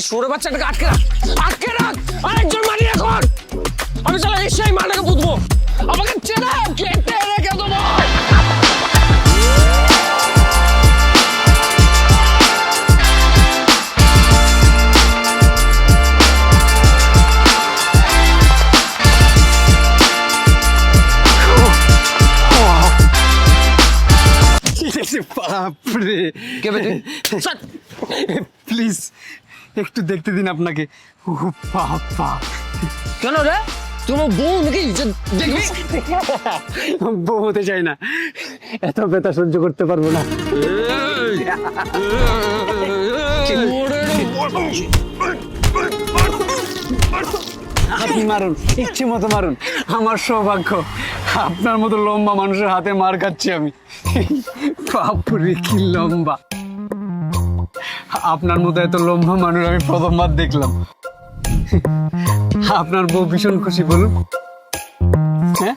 এই সরে বাচ্চাটাকে আটকে রাখ, আটকে রাখ, আরেকজন মারি এখন। আমি চলে এসেই মাটাকে বুঝবো, আমাকে চেনা কেটে রেখে দেবো। বাপরে, কে বেটে? প্লিজ একটু দেখতে দিন আপনাকে। ও বাবা, কেন রে, তোমার বউ নাকি দেখবি? বউ হতে চাই না, এত ব্যথা সহ্য করতে পারবো না। আপনি মারুন, ইচ্ছে মতো মারুন, আমার সৌভাগ্য আপনার মতো লম্বা মানুষের হাতে মার খাচ্ছি আমি। বাপরে কি লম্বা! আপনার মতো এত লম্বা মানুষ আমি প্রথমবার দেখলাম। আপনার বউ ভীষণ খুশি, বলুন। হ্যাঁ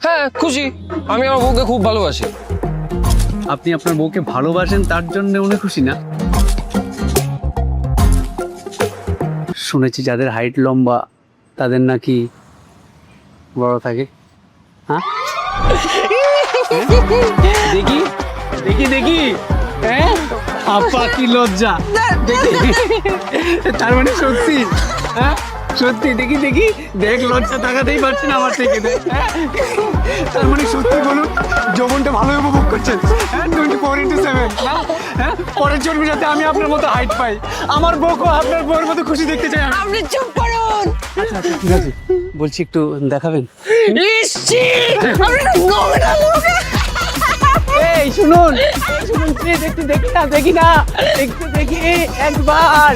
হ্যাঁ খুশি, আমি আমার বউকে খুব ভালোবাসি। আপনি আপনার বউকে ভালোবাসেন, তার জন্য উনি খুশি না? শুনেছি যাদের হাইট লম্বা তাদের নাকি বড় থাকে। হ্যাঁ দেখি দেখি দেখি, হ্যাঁ আপা কি লজ্জা! দেখি, তার মানে সত্যি? হ্যাঁ সত্যি, দেখি দেখি, দেখ লজ্জা তাকাতেই পারছেন আমার থেকে, দেখ। হ্যাঁ? তার মানে সত্যি বলুন, যৌবনটা ভালোই উপভোগ করছেন। হ্যাঁ 24/7। হ্যাঁ পরের জন্মে যাতে আমি আপনার মতো হাইট পাই, আমার বউকেও আপনার বউয়ের মতো খুশি দেখতে চাই আমি। আপনি চুপ করুন। আচ্ছা আচ্ছা ঠিক আছে, বলছি একটু দেখাবেন। এই শুনুন, এই শুনুন, প্লিজ একটু দেখি না, দেখি না, একটু দেখি একবার।